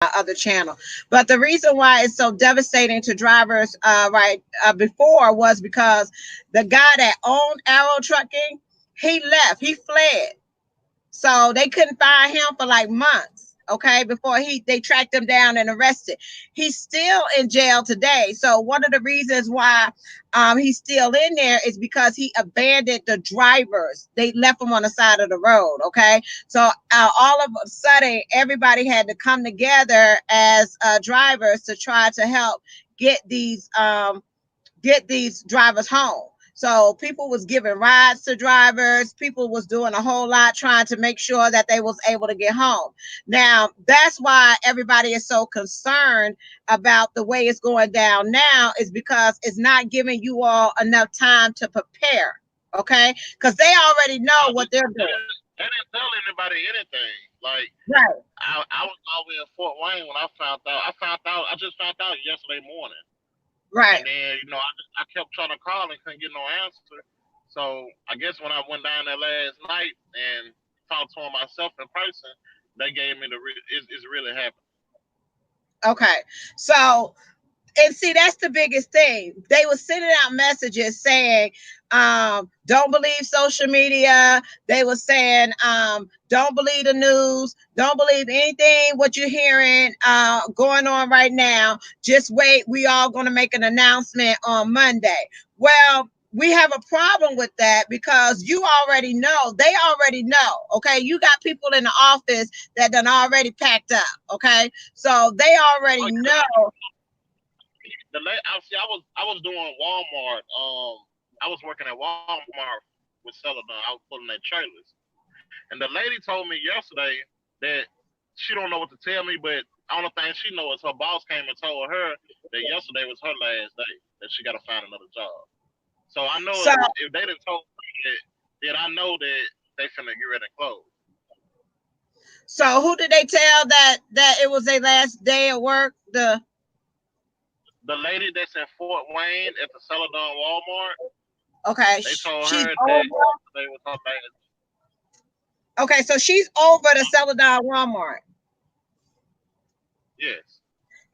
other channel. But the reason why it's so devastating to drivers before was because the guy that owned Arrow Trucking, he left, he fled. So they couldn't find him for like months, okay, before they tracked him down and arrested. He's still in jail today. So one of the reasons why he's still in there is because he abandoned the drivers. They left him on the side of the road, okay? So all of a sudden, everybody had to come together as drivers to try to help get these drivers home. So people was giving rides to drivers. People was doing a whole lot trying to make sure that they was able to get home. Now, that's why everybody is so concerned about the way it's going down now, is because it's not giving you all enough time to prepare. Okay? Because they already know what they're doing. They didn't tell anybody anything. Like, Right. I was always in Fort Wayne when I found out. I just found out yesterday morning. Right. And then, I kept trying to call and couldn't get no answer. So I guess when I went down there last night and talked to them myself in person, they gave me it's really happening. Okay. So, and see, that's the biggest thing. They were sending out messages saying, don't believe social media. They were saying, don't believe the news. Don't believe anything what you're hearing going on right now. Just wait. We all going to make an announcement on Monday. Well, we have a problem with that because you already know. They already know. Okay. You got people in the office that done already packed up. Okay. So they already know. I was doing Walmart. I was working at Walmart with Celadon. I was pulling their trailers, and the lady told me yesterday that she don't know what to tell me, but only thing she knows is her boss came and told her that yesterday was her last day, that she got to find another job. So I know So if they didn't told me that, then I know that they finna get ready to close. So who did they tell that it was their last day of work? The lady that's in Fort Wayne at the Celadon Walmart, Okay, they told she's her that over. yesterday was her last. Okay, so she's over the Celadon Walmart, Yes.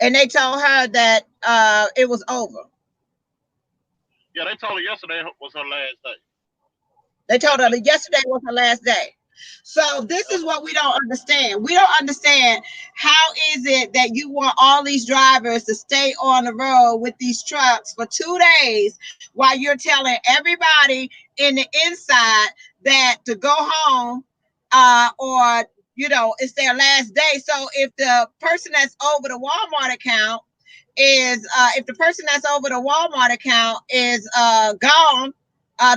and they told her that it was over. Yeah, they told her yesterday was her last day. They told Last her day. that yesterday was her last day. So this is what we don't understand. We don't understand how is it that you want all these drivers to stay on the road with these trucks for 2 days while you're telling everybody in the inside that to go home or it's their last day. So if the person that's over the Walmart account is if the person that's over the Walmart account is gone,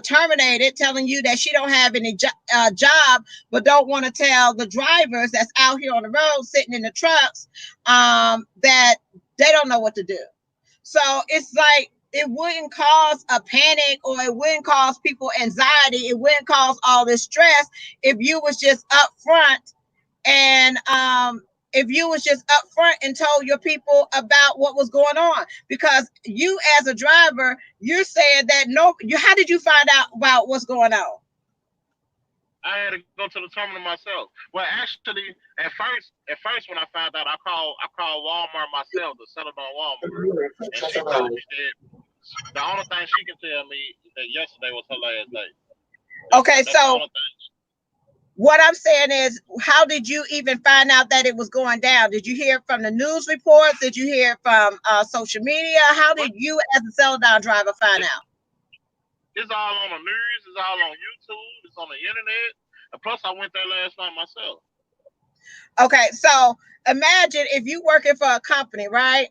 terminated, telling you that she don't have any job, but don't want to tell the drivers that's out here on the road sitting in the trucks that they don't know what to do. So it's like it wouldn't cause a panic or it wouldn't cause people anxiety. It wouldn't cause all this stress if you was just upfront and if you was just upfront and told your people about what was going on, because you as a driver, you're saying that no, you how did you find out about what's going on? I had to go to the terminal myself. Well, actually, at first when I found out, I called Walmart myself, the Celadon Walmart, and she told me that the only thing she can tell me is that yesterday was her last day. Okay, That's the so only thing. what I'm saying is, how did you even find out that it was going down? Did you hear from the news reports? Did you hear from social media? How But did you, as a Celadon driver, find it's, out? it's all on the news. It's all on YouTube. It's on the internet. And plus, I went there last night myself. Okay, so imagine if you working for a company, right?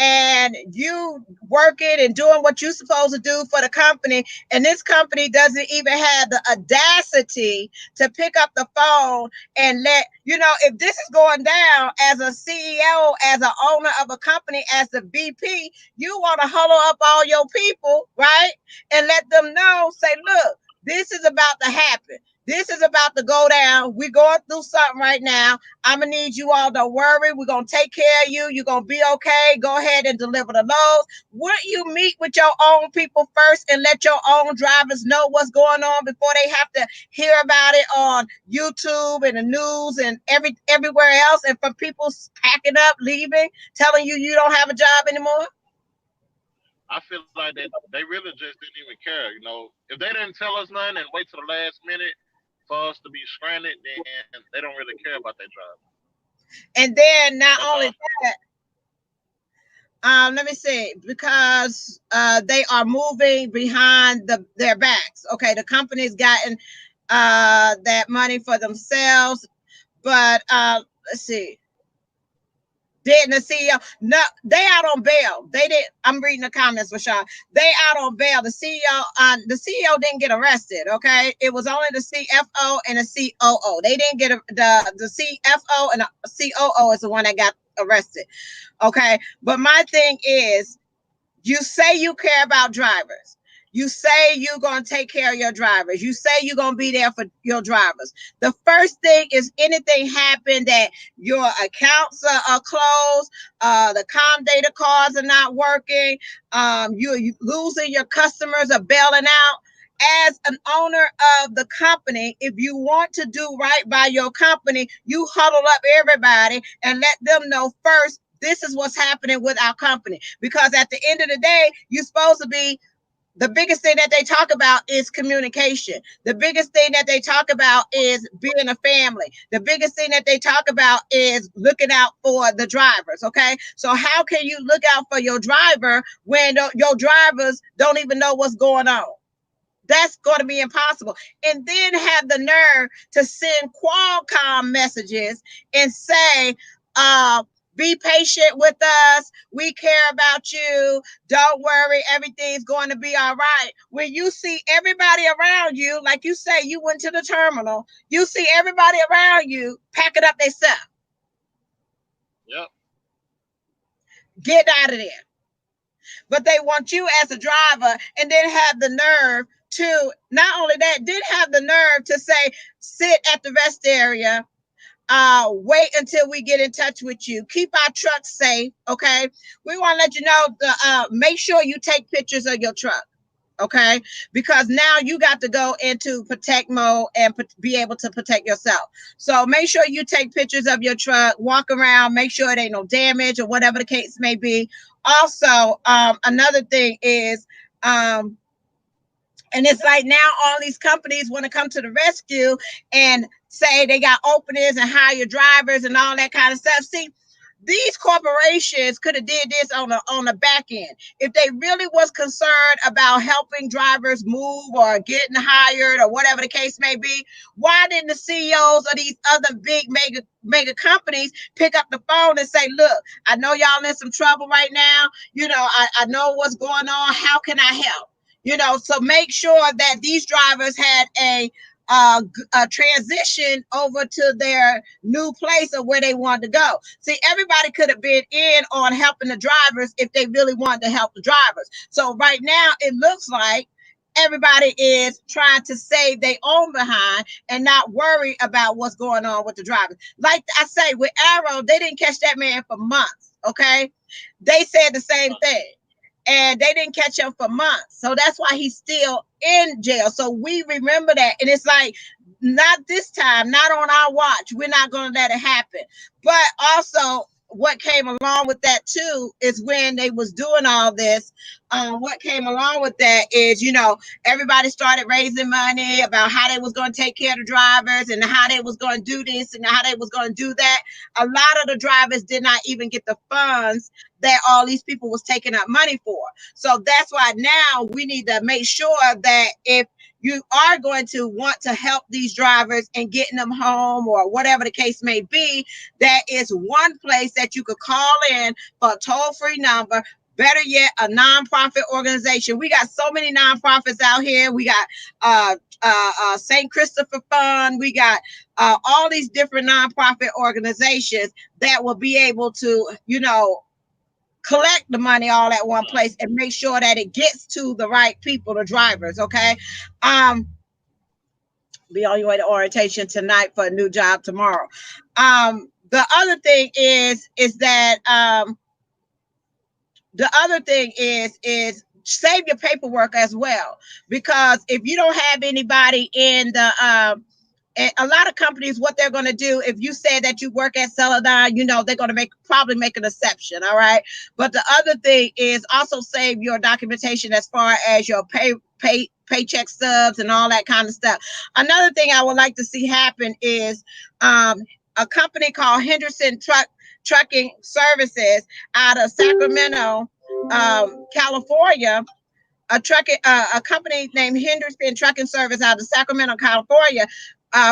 And you working and doing what you're supposed to do for the company, and this company doesn't even have the audacity to pick up the phone and let you know if this is going down. As a CEO, as an owner of a company, as the VP, you want to huddle up all your people, right, and let them know, say, look, this is about to happen. This is about to go down. We're going through something right now. I'm gonna need you all. Don't worry. We're gonna take care of you. You're gonna be okay. Go ahead and deliver the loads. Wouldn't you meet with your own people first and let your own drivers know what's going on before they have to hear about it on YouTube and the news and everywhere else? And for people packing up, leaving, telling you you don't have a job anymore. I feel like that they really just didn't even care. If they didn't tell us nothing and wait till the last minute for us to be stranded, then they don't really care about their job. And then not That's all. only that, let me see, because they are moving behind their backs. Okay, the company's gotten that money for themselves, but let's see. Didn't the CEO? No, they out on bail. They did. I'm reading the comments for Sean. They out on bail. The CEO didn't get arrested. Okay, it was only the CFO and the COO. They didn't get the CFO and the COO is the one that got arrested. Okay, but my thing is, you say you care about drivers. You say you're going to take care of your drivers. You say you're going to be there for your drivers. The first thing is anything happen that your accounts are closed, the com data cards are not working, you're losing your customers or bailing out. As an owner of the company, if you want to do right by your company, you huddle up everybody and let them know first this is what's happening with our company. Because at the end of the day, you're supposed to be, the biggest thing that they talk about is communication. The biggest thing that they talk about is being a family. The biggest thing that they talk about is looking out for the drivers. Okay. So how can you look out for your driver when your drivers don't even know what's going on? That's going to be impossible. And then have the nerve to send Qualcomm messages and say, be patient with us. We care about you. Don't worry. Everything's going to be all right. When you see everybody around you, like you say, you went to the terminal, you see everybody around you packing up their stuff. Yep. Get out of there. But they want you as a driver and then have the nerve to, not only that, did have the nerve to say, sit at the rest area, wait until we get in touch with you, keep our trucks safe. Okay, we want to let you know make sure you take pictures of your truck. Okay, because now you got to go into protect mode and be able to protect yourself. So make sure you take pictures of your truck, walk around, make sure it ain't no damage or whatever the case may be. Also, another thing is, and it's like now all these companies want to come to the rescue and say they got openings and hire drivers and all that kind of stuff. See, these corporations could have did this on the back end. If they really was concerned about helping drivers move or getting hired or whatever the case may be, why didn't the CEOs of these other big mega companies pick up the phone and say, look, I know y'all in some trouble right now. I know what's going on. How can I help? So make sure that these drivers had a transition over to their new place of where they wanted to go. See, everybody could have been in on helping the drivers if they really wanted to help the drivers. So right now it looks like everybody is trying to save their own behind and not worry about what's going on with the drivers. Like I say, with Arrow, they didn't catch that man for months. Okay, they said the same thing. And they didn't catch him for months. So that's why he's still in jail. So we remember that. And it's like, not this time, not on our watch. We're not going to let it happen. But also, what came along with that too is when they was doing all this, what came along with that is, everybody started raising money about how they was going to take care of the drivers and how they was going to do this and how they was going to do that. A lot of the drivers did not even get the funds that all these people was taking up money for. So that's why now we need to make sure that if you are going to want to help these drivers and getting them home or whatever the case may be, that is one place that you could call in for a toll-free number. Better yet, a nonprofit organization. We got so many nonprofits out here. We got St. Christopher Fund. We got all these different nonprofit organizations that will be able to, collect the money all at one place and make sure that it gets to the right people, the drivers. Okay. Be on your way to orientation tonight for a new job tomorrow. The other thing is that the other thing is save your paperwork as well, because if you don't have anybody in the and a lot of companies, what they're going to do, if you say that you work at Celadon, they're going to probably make an exception. All right. But the other thing is also save your documentation as far as your paycheck stubs and all that kind of stuff. Another thing I would like to see happen is a company called Henderson Trucking Services out of Sacramento, California. A company named Henderson Trucking Service out of Sacramento, California,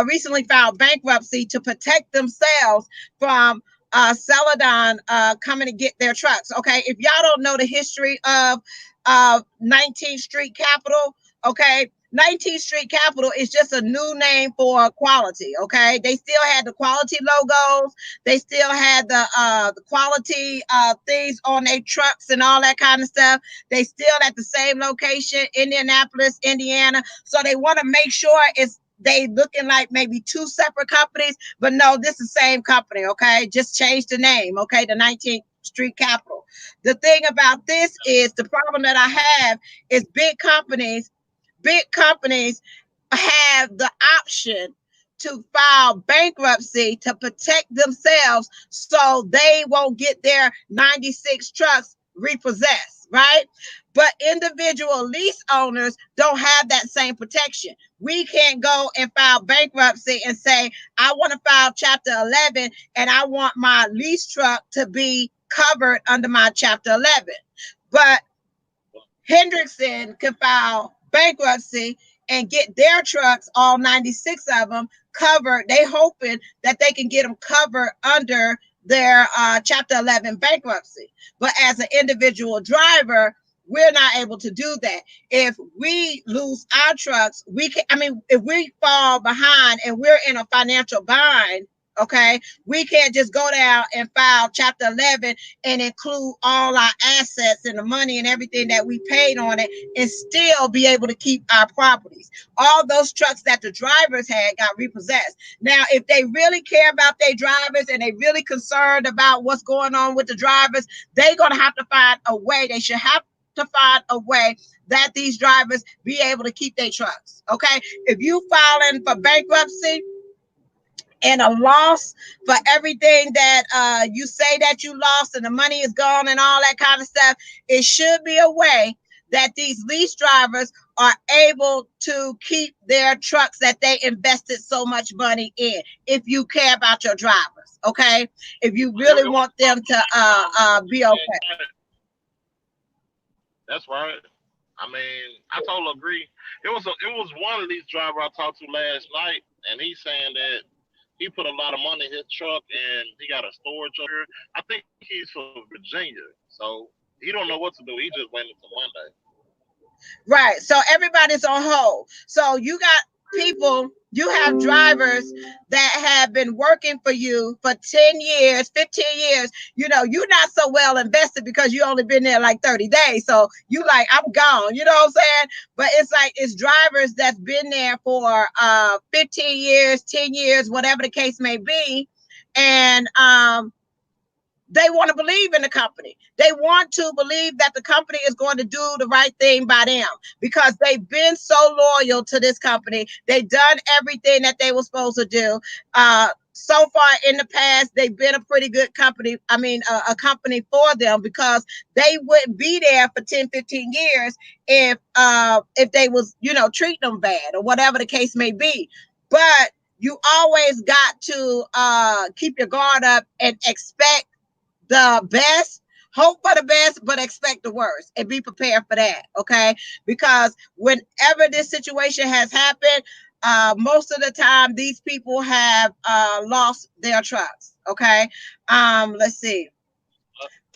recently filed bankruptcy to protect themselves from Celadon coming to get their trucks. Okay, if y'all don't know the history of 19th Street Capital, okay, 19th Street Capital is just a new name for quality. Okay, they still had the quality logos, they still had the quality things on their trucks and all that kind of stuff. They still at the same location, Indianapolis, Indiana. So they want to make sure they looking like maybe two separate companies, but no, this is the same company. Okay, just change the name. Okay, the 19th Street Capital. The thing about this is the problem that I have is big companies have the option to file bankruptcy to protect themselves so they won't get their 96 trucks repossessed, right? But individual lease owners don't have that same protection. We can't go and file bankruptcy and say, I want to file Chapter 11 and I want my lease truck to be covered under my Chapter 11. But Hendrickson can file bankruptcy and get their trucks, all 96 of them, covered. They hoping that they can get them covered under their Chapter 11 bankruptcy. But as an individual driver, we're not able to do that. If we lose our trucks, if we fall behind and we're in a financial bind, okay, we can't just go down and file Chapter 11 and include all our assets and the money and everything that we paid on it and still be able to keep our properties. All those trucks that the drivers had got repossessed. Now, if they really care about their drivers and they really concerned about what's going on with the drivers, they're going to have to find a way. They should have to find a way that these drivers be able to keep their trucks. Okay. If you filing for bankruptcy and a loss for everything that you say that you lost and the money is gone and all that kind of stuff, it should be a way that these lease drivers are able to keep their trucks that they invested so much money in, if you care about your drivers. Okay. If you really want them to be okay. That's right. I mean, I totally agree. It was one of these driver I talked to last night, and he's saying that he put a lot of money in his truck, and he got a storage up here. I think he's from Virginia, so he don't know what to do. He just waiting until Monday. Right. So everybody's on hold. So you got people, you have drivers that have been working for you for 10 years, 15 years. You're not so well invested because you only been there like 30 days. So you like, I'm gone. You know what I'm saying? But it's like, it's drivers that's been there for 15 years, 10 years, whatever the case may be. And they want to believe in the company. They want to believe that the company is going to do the right thing by them because they've been so loyal to this company. They've done everything that they were supposed to do. So far in the past, they've been a pretty good company. A company for them, because they wouldn't be there for 10, 15 years if they was, treating them bad or whatever the case may be. But you always got to keep your guard up and expect the best, hope for the best, but expect the worst and be prepared for that. Okay. Because whenever this situation has happened, most of the time these people have lost their trucks. Okay. Let's see.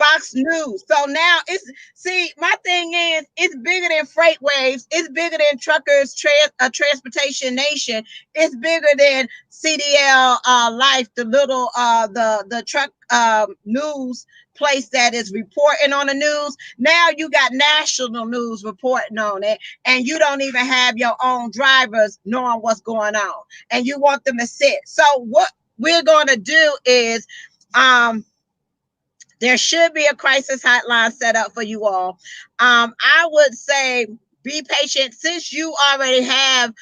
Fox News. So now it's, see, my thing is, it's bigger than Freight Waves. It's bigger than Truckers Transportation Nation. It's bigger than CDL Life, the little the truck news place that is reporting on the news. Now you got national news reporting on it, and you don't even have your own drivers knowing what's going on, and you want them to sit. So what we're going to do is, um there should be a crisis hotline set up for you all. I would say be patient, since you already have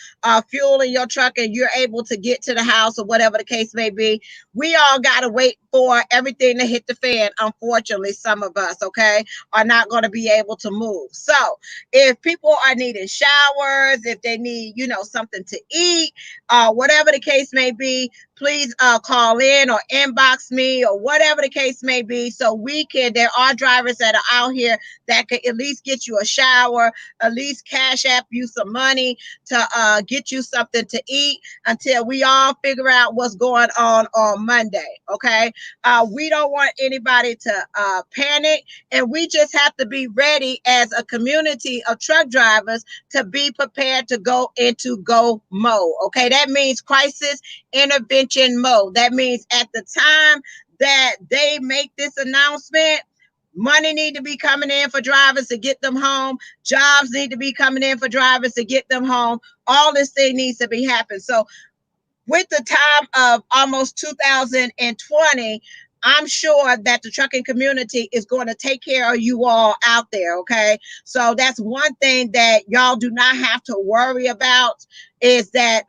fuel in your truck and you're able to get to the house or whatever the case may be. We all got to wait for everything to hit the fan. Unfortunately, some of us, okay, are not going to be able to move. So if people are needing showers, if they need, something to eat, whatever the case may be, please call in or inbox me or whatever the case may be, so we can, there are drivers that are out here that could at least get you a shower, at least cash app you some money to get you something to eat until we all figure out what's going on Monday. Okay. We don't want anybody to panic, and we just have to be ready as a community of truck drivers to be prepared to go into go mode. Okay. That means crisis intervention mode. That means at the time that they make this announcement, money need to be coming in for drivers to get them home. Jobs need to be coming in for drivers to get them home. All this thing needs to be happening. So with the time of almost 2020, I'm sure that the trucking community is going to take care of you all out there. Okay. So that's one thing that y'all do not have to worry about, is that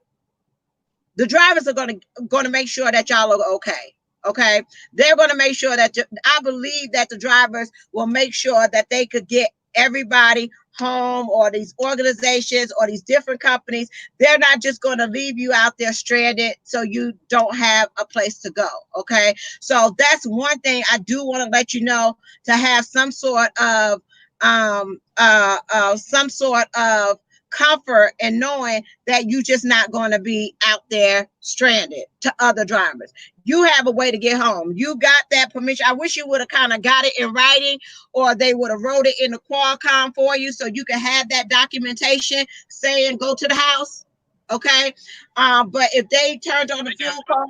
the drivers are going to make sure that y'all are okay. Okay. They're going to make sure that I believe that the drivers will make sure that they could get everybody home, or these organizations or these different companies. They're not just going to leave you out there stranded so you don't have a place to go. Okay. So that's one thing I do want to let you know, to have some sort of comfort in knowing that you just not going to be out there stranded to other drivers. You have a way to get home. You got that permission. I wish you would have kind of got it in writing, or they would have wrote it in the Qualcomm for you, so you can have that documentation saying go to the house. Okay. But if they turned on the fuel card,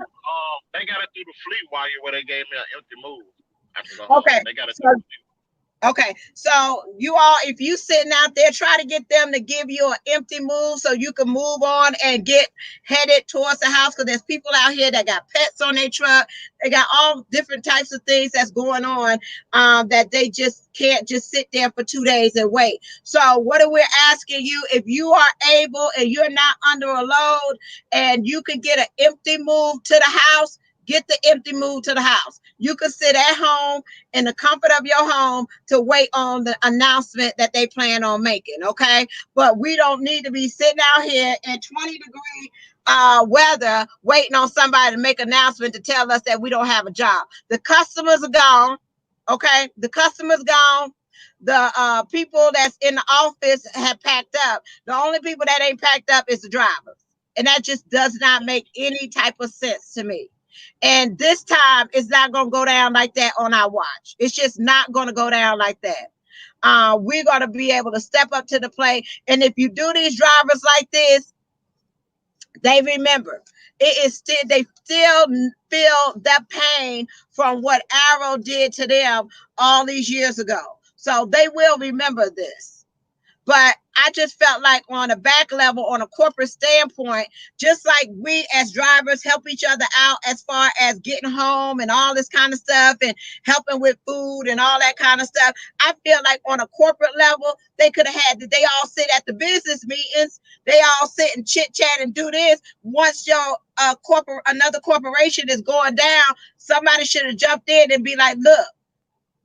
they got it through the fleet wire where they gave me an empty move after the okay. They got it So through the fleet. okay, so you all, if you sitting out there, try to get them to give you an empty move so you can move on and get headed towards the house, because there's people out here that got pets on their truck. They got all different types of things that's going on, that they just can't just sit there for 2 days and wait. So what are we asking you? If you are able and you're not under a load and you can get an empty move to the house, get the empty move to the house. You can sit at home in the comfort of your home to wait on the announcement that they plan on making. Okay. But we don't need to be sitting out here in 20-degree weather waiting on somebody to make an announcement to tell us that we don't have a job. The customers are gone. Okay. The customers gone. The people that's in the office have packed up. The only people that ain't packed up is the drivers. And that just does not make any type of sense to me. And this time it's not going to go down like that on our watch. It's just not going to go down like that. We're going to be able to step up to the plate. And if you do these drivers like this, they remember. It is still, they still feel that pain from what Arrow did to them all these years ago. So they will remember this. But I just felt like on a back level, on a corporate standpoint, just like we as drivers help each other out as far as getting home and all this kind of stuff, and helping with food and all that kind of stuff, I feel like on a corporate level, they could have had, they all sit at the business meetings, they all sit and chit chat and do this. Once your another corporation is going down, somebody should have jumped in and be like, look,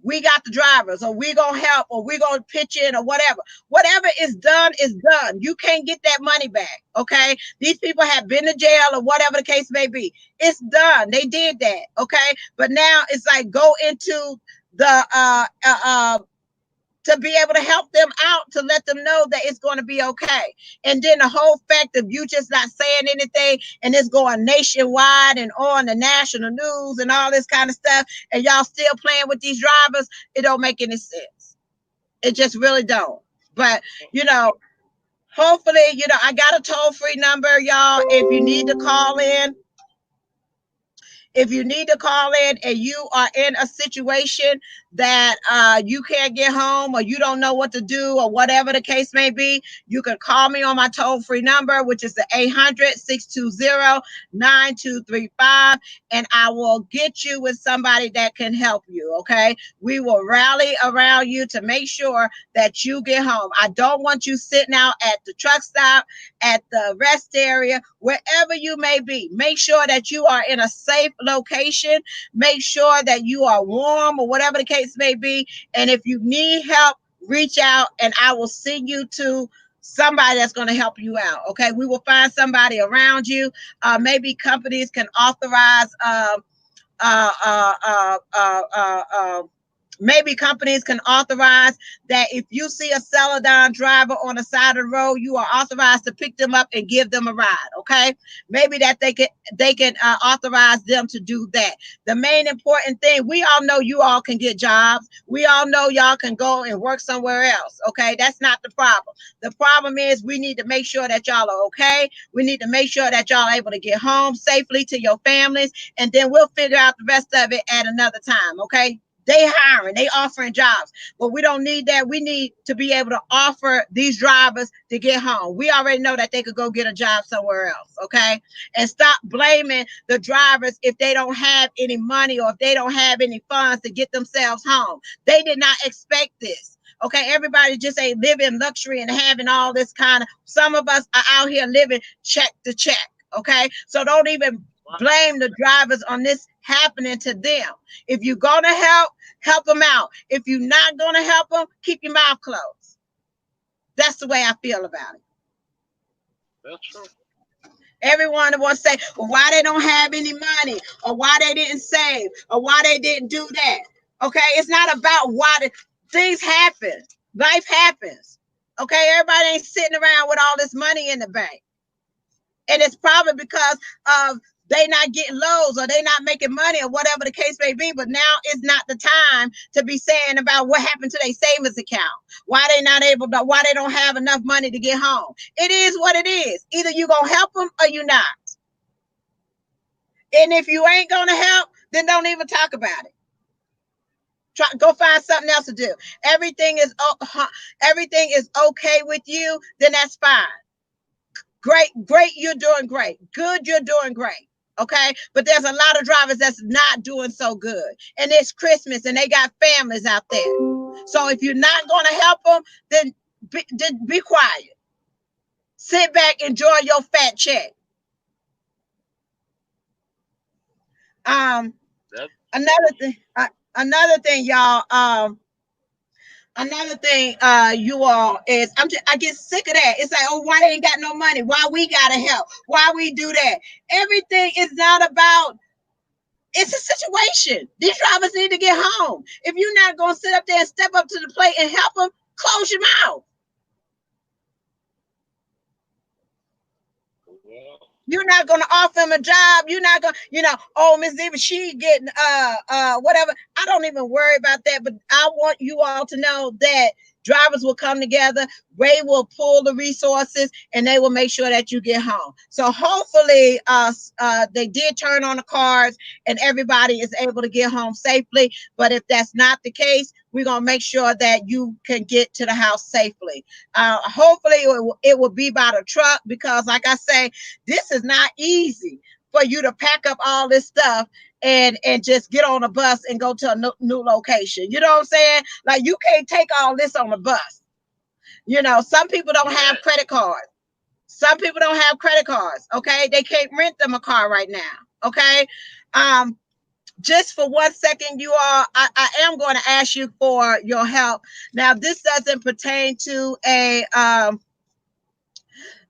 we got the drivers, or we gonna help, or we gonna pitch in, or whatever. Whatever is done is done. You can't get that money back. Okay. These people have been to jail or whatever the case may be. It's done. They did that. Okay. But now it's like go into the to be able to help them out, to let them know that it's going to be okay. And then the whole fact of you just not saying anything and it's going nationwide and on the national news and all this kind of stuff, and y'all still playing with these drivers, it don't make any sense. It just really don't. But, you know, hopefully, I got a toll-free number, y'all. If you need to call in and you are in a situation that you can't get home or you don't know what to do or whatever the case may be, you can call me on my toll-free number, which is the 800-620-9235, and I will get you with somebody that can help you, okay? We will rally around you to make sure that you get home. I don't want you sitting out at the truck stop, at the rest area, wherever you may be. Make sure that you are in a safe location. Make sure that you are warm or whatever the case may be. And if you need help, reach out and I will send you to somebody that's going to help you out. Okay. We will find somebody around you. Maybe companies can authorize uh, uh, uh, uh, uh, uh, maybe companies can authorize that if you see a Celadon driver on the side of the road, you are authorized to pick them up and give them a ride. Okay, maybe that they can authorize them to do that. The main important thing, we all know you all can get jobs. We all know y'all can go and work somewhere else. Okay, that's not the problem. The problem is we need to make sure that y'all are okay. We need to make sure that y'all are able to get home safely to your families, and then we'll figure out the rest of it at another time. Okay. They hiring, they offering jobs, but we don't need that. We need to be able to offer these drivers to get home. We already know that they could go get a job somewhere else, okay? And stop blaming the drivers if they don't have any money or if they don't have any funds to get themselves home. They did not expect this. Okay, everybody just ain't living luxury and having all this kind of. Some of us are out here living check to check. Okay, so don't even blame the drivers on this happening to them. If you're gonna help them out. If you're not gonna help them, keep your mouth closed. That's the way I feel about it. That's true. Everyone wants to say, well, why they don't have any money, or why they didn't save, or why they didn't do that. Okay, it's not about why things happen. Life happens. Okay, everybody ain't sitting around with all this money in the bank. And it's probably because of they not getting lows or they not making money or whatever the case may be. But now is not the time to be saying about what happened to their savings account. Why they not able to, why they don't have enough money to get home. It is what it is. Either you gonna help them or you not. And if you ain't gonna help, then don't even talk about it. Try, go find something else to do. Everything is okay with you, then that's fine. Great, you're doing great. Good, you're doing great. Okay, but there's a lot of drivers that's not doing so good, and it's Christmas and they got families out there. So if you're not going to help them, then be quiet. Sit back, enjoy your fat check. Um, That's another thing, y'all. Another thing, you all is I get sick of that. It's like, oh, why they ain't got no money? Why we gotta help? Why we do that? Everything is not about. It's a situation. These drivers need to get home. If you're not gonna sit up there and step up to the plate and help them, close your mouth. well, You're not gonna offer him a job. You're not gonna, oh, Miss Eva, she getting whatever. I don't even worry about that, but I want you all to know that drivers will come together, they will pull the resources, and they will make sure that you get home. So hopefully they did turn on the cards and everybody is able to get home safely. But if that's not the case, we're gonna make sure that you can get to the house safely. Hopefully it will be by the truck, because like I say, this is not easy for you to pack up all this stuff and just get on a bus and go to a new location. You know what I'm saying? Like, you can't take all this on a bus. Some people don't have yeah. credit cards. Some people don't have credit cards. Okay, they can't rent them a car right now. Okay, just for 1 second, you all, I am going to ask you for your help. Now, this doesn't pertain to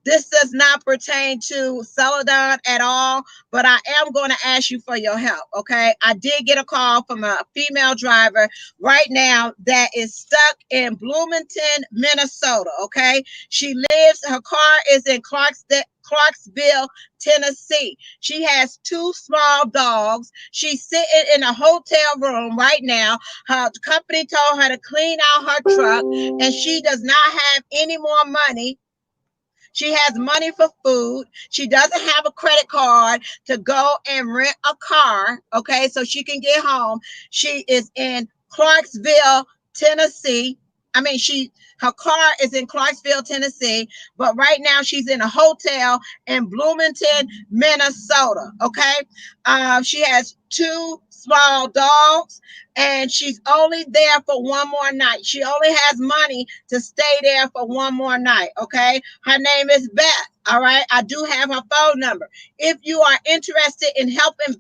This does not pertain to Celadon at all, but I am going to ask you for your help. Okay. I did get a call from a female driver right now that is stuck in Bloomington, Minnesota. Okay. Her car is in Clarksville, Tennessee. She has two small dogs. She's sitting in a hotel room right now. Her company told her to clean out her truck, and she does not have any more money. She has money for food. She doesn't have a credit card to go and rent a car, okay, so she can get home. She is in Clarksville, Tennessee. I mean, her car is in Clarksville, Tennessee, but right now she's in a hotel in Bloomington, Minnesota. Okay, she has two small dogs, and she's only there for one more night. She only has money to stay there for one more night. Okay, her name is Beth. All right, I do have her phone number. If you are interested in helping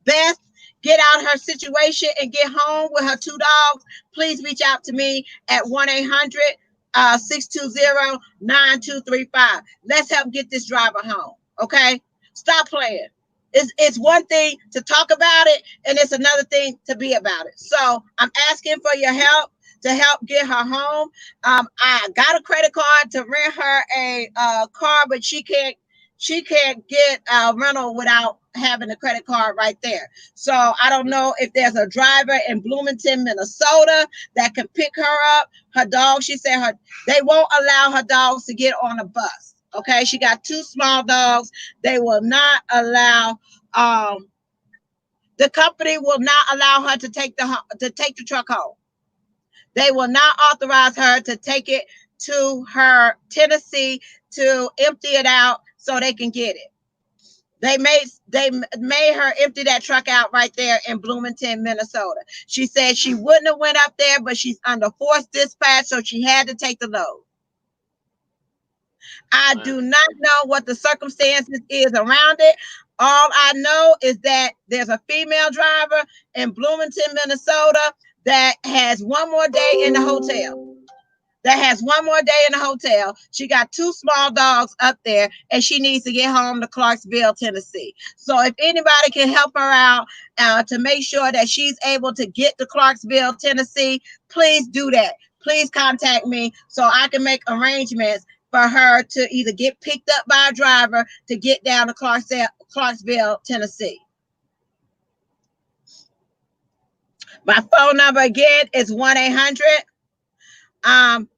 Beth get out her situation and get home with her two dogs, please reach out to me at 1-800 620-9235. Let's help get this driver home. Okay, stop playing. It's one thing to talk about it, and it's another thing to be about it. So I'm asking for your help to help get her home. I got a credit card to rent her a car, but she can't get a rental without having a credit card right there. So I don't know if there's a driver in Bloomington, Minnesota that can pick her up. Her dog, she said they won't allow her dogs to get on a bus. Okay, she got two small dogs. They will not allow. The company will not allow her to take the truck home. They will not authorize her to take it to her Tennessee to empty it out so they can get it. They made her empty that truck out right there in Bloomington, Minnesota. She said she wouldn't have went up there, but she's under forced dispatch, so she had to take the load. I Man. do not know what the circumstances is around it. All I know is that there's a female driver in Bloomington, Minnesota that has one more day in the hotel. She got two small dogs up there, and she needs to get home to Clarksville, Tennessee. So if anybody can help her out to make sure that she's able to get to Clarksville, Tennessee, please do that. Please contact me so I can make arrangements for her to either get picked up by a driver to get down to Clarksville, Tennessee. My phone number again is 1-800 um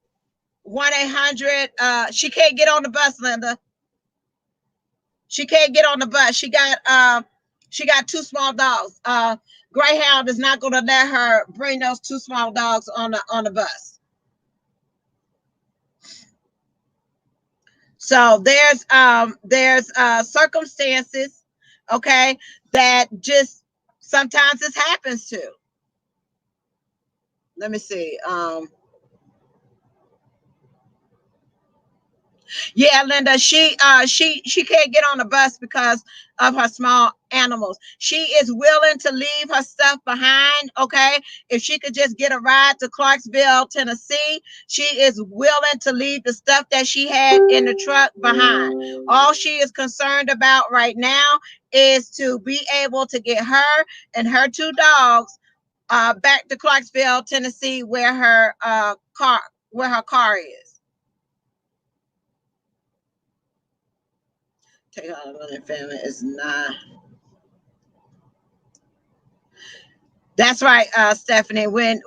1-800 she can't get on the bus, Linda. She can't get on the bus. She got two small dogs. Greyhound is not going to let her bring those two small dogs on the bus. So there's circumstances, okay, that just sometimes this happens to. Let me see. Yeah, Linda, she can't get on the bus because of her small animals. She is willing to leave her stuff behind, okay? If she could just get a ride to Clarksville, Tennessee, she is willing to leave the stuff that she had in the truck behind. All she is concerned about right now is to be able to get her and her two dogs back to Clarksville, Tennessee, where her car is. Take on another family is not. That's right, Stephanie. When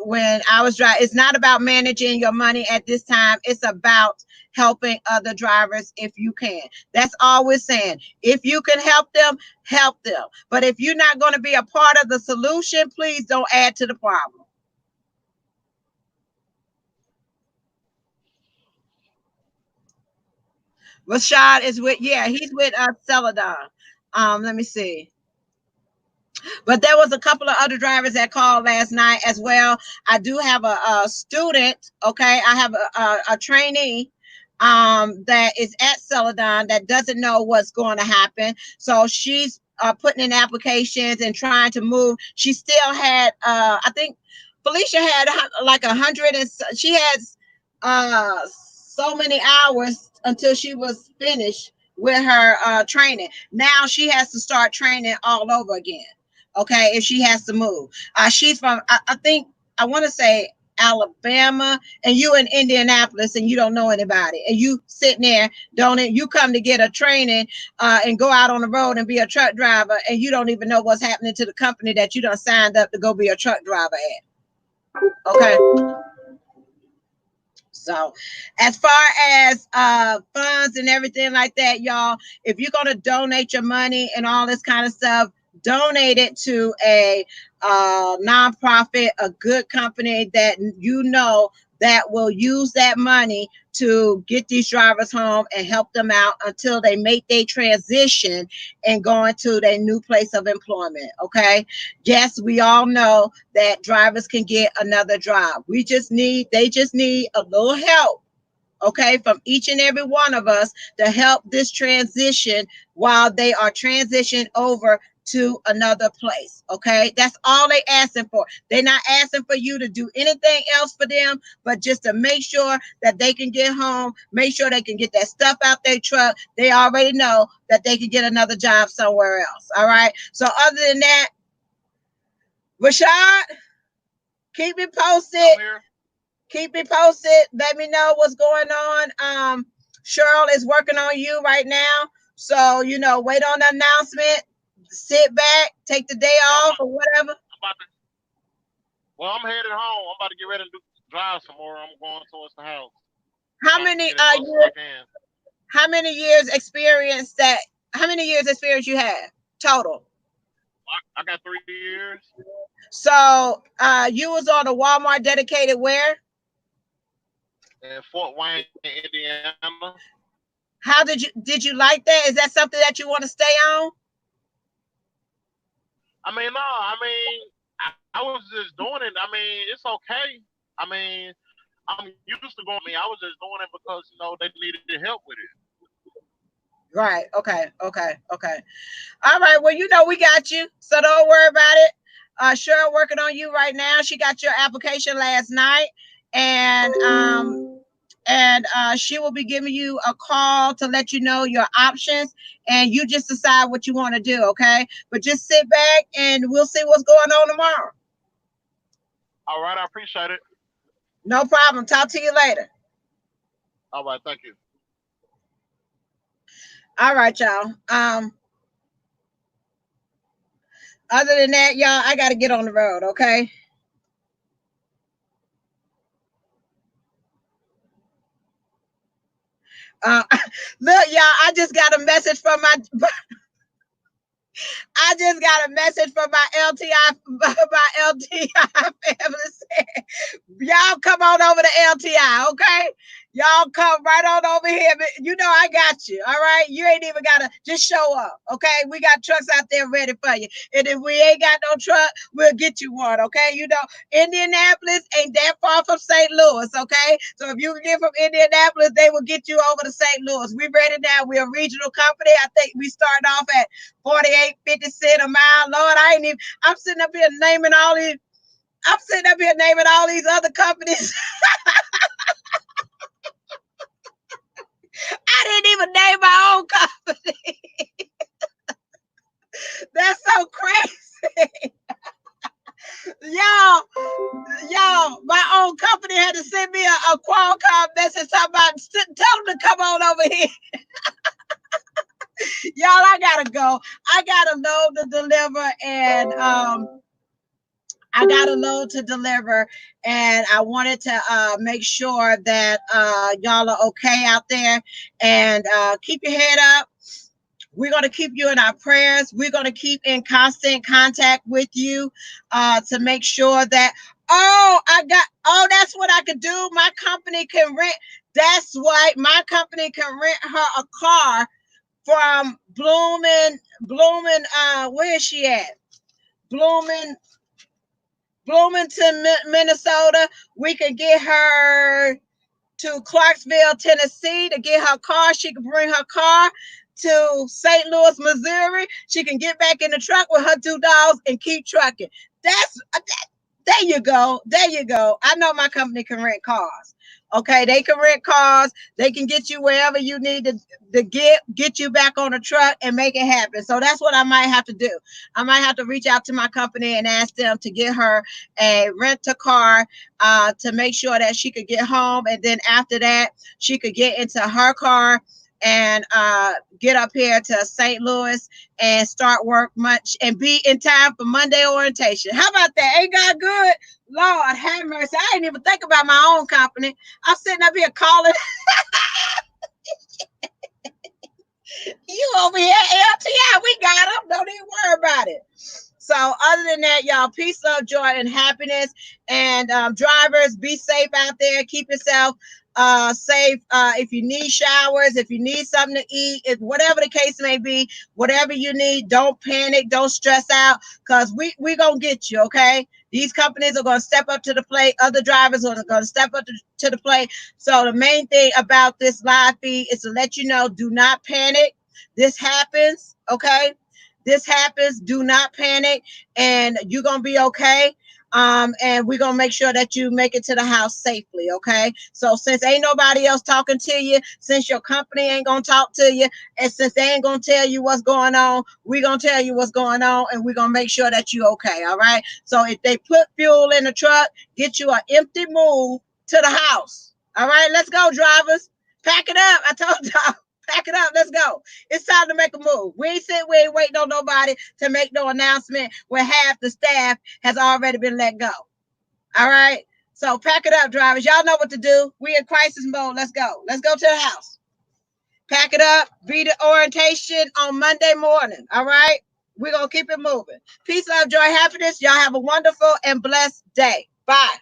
I was driving, it's not about managing your money at this time. It's about helping other drivers if you can. That's all we're saying. If you can help them, help them. But if you're not going to be a part of the solution, please don't add to the problem. Rashad is he's with Celadon. Let me see. But there was a couple of other drivers that called last night as well. I do have a student, okay? I have a trainee that is at Celadon that doesn't know what's going to happen. So she's putting in applications and trying to move. She still had, I think Felicia had like 100, and she has so many hours until she was finished with her training. Now she has to start training all over again. Okay, if she has to move. She's from I think I want to say Alabama, and you in Indianapolis, and you don't know anybody, and you sitting there, don't it? You come to get a training and go out on the road and be a truck driver, and you don't even know what's happening to the company that you done signed up to go be a truck driver at. Okay. So, as far as funds and everything like that, y'all, if you're gonna donate your money and all this kind of stuff, donate it to a nonprofit, a good company that you know that will use that money to get these drivers home and help them out until they make their transition and go into their new place of employment. Okay. Yes, we all know that drivers can get another job. They just need a little help, okay, from each and every one of us to help this transition while they are transitioned over to another place. Okay, that's all they asking for. They're not asking for you to do anything else for them, but just to make sure that they can get home, make sure they can get that stuff out their truck. They already know that they can get another job somewhere else. All right. So other than that, Rashad, keep me posted. I'm here. Keep me posted. Let me know what's going on. Cheryl is working on you right now. So, wait on the announcement. Sit back, take the day Yeah, off or whatever. I'm about to. Well, I'm headed home. I'm about to get ready to drive some more. I'm going towards the house. How Trying to many get as close as I can. how many years experience that how many years experience you have total? I got 3 years So you was on a Walmart dedicated where? in Fort Wayne, Indiana. How did you like that? Is that something that you want to stay on? I mean, no, I mean, I was just doing it. I mean, it's okay. I mean, I'm used to going. I mean, I was just doing it because they needed help with it. Right. Okay. Okay. Okay. All right. Well, we got you. So don't worry about it. Cheryl working on you right now. She got your application last night. And she will be giving you a call to let you know your options, and you just decide what you want to do. Okay. But just sit back and we'll see what's going on tomorrow. All right, I appreciate it. No problem. Talk to you later. All right, thank you. All right, y'all. Other than that, y'all, I got to get on the road. Okay. Uh, look, y'all, I just got a message from my I just got a message from my LTI family saying, y'all come on over to LTI, okay? Y'all come right on over here. I got you. All right. You ain't even gotta just show up. Okay. We got trucks out there ready for you. And if we ain't got no truck, we'll get you one. Okay. Indianapolis ain't that far from St. Louis. Okay. So if you can get from Indianapolis, they will get you over to St. Louis. We ready now. We're a regional company. I think we start off at 48, 50 cents a mile. Lord, I'm sitting up here naming all these. I'm sitting up here naming all these other companies. I didn't even name my own company. That's so crazy. My own company had to send me a Qualcomm message talking about tell them to come on over here. Y'all, I gotta go. I got a load to deliver, and I wanted to make sure that y'all are okay out there, and keep your head up. We're going to keep you in our prayers. We're going to keep in constant contact with you to make sure that, that's what I could do. My company can rent. That's right. My company can rent her a car from where is she at? Bloomington, Minnesota. We can get her to Clarksville, Tennessee to get her car. She can bring her car to St. Louis, Missouri. She can get back in the truck with her two dogs and keep trucking. That's There you go. There you go. I know my company can rent cars. Okay, they can rent cars. They can get you wherever you need to get you back on the truck and make it happen. So that's what I might have to do. I might have to reach out to my company and ask them to get her a rent a car to make sure that she could get home, and then after that she could get into her car and get up here to St. Louis and start work much and be in time for Monday orientation. How about that? Ain't God good? Lord have mercy. I didn't even think about my own company. I'm sitting up here calling you over here, LTI. We got them. Don't even worry about it. So other than that, y'all, peace, love, joy, and happiness. And drivers, be safe out there. Keep yourself safe. If you need showers, if you need something to eat, if whatever the case may be, whatever you need, don't panic, don't stress out, because we gonna get you, okay? These companies are going to step up to the plate. Other drivers are going to step up to the plate. So the main thing about this live feed is to let you know, do not panic. This happens, okay? This happens. Do not panic, and you're going to be okay. And we're going to make sure that you make it to the house safely, okay? So since ain't nobody else talking to you, since your company ain't going to talk to you, and since they ain't going to tell you what's going on, we're going to tell you what's going on, and we're going to make sure that you're okay, all right? So if they put fuel in the truck, get you an empty move to the house, all right? Let's go, drivers. Pack it up. I told y'all. Pack it up. Let's go. It's time to make a move. We ain't waiting on nobody to make no announcement where half the staff has already been let go. All right. So pack it up, drivers. Y'all know what to do. We in crisis mode. Let's go. Let's go to the house. Pack it up. Be the orientation on Monday morning. All right. We're going to keep it moving. Peace, love, joy, happiness. Y'all have a wonderful and blessed day. Bye.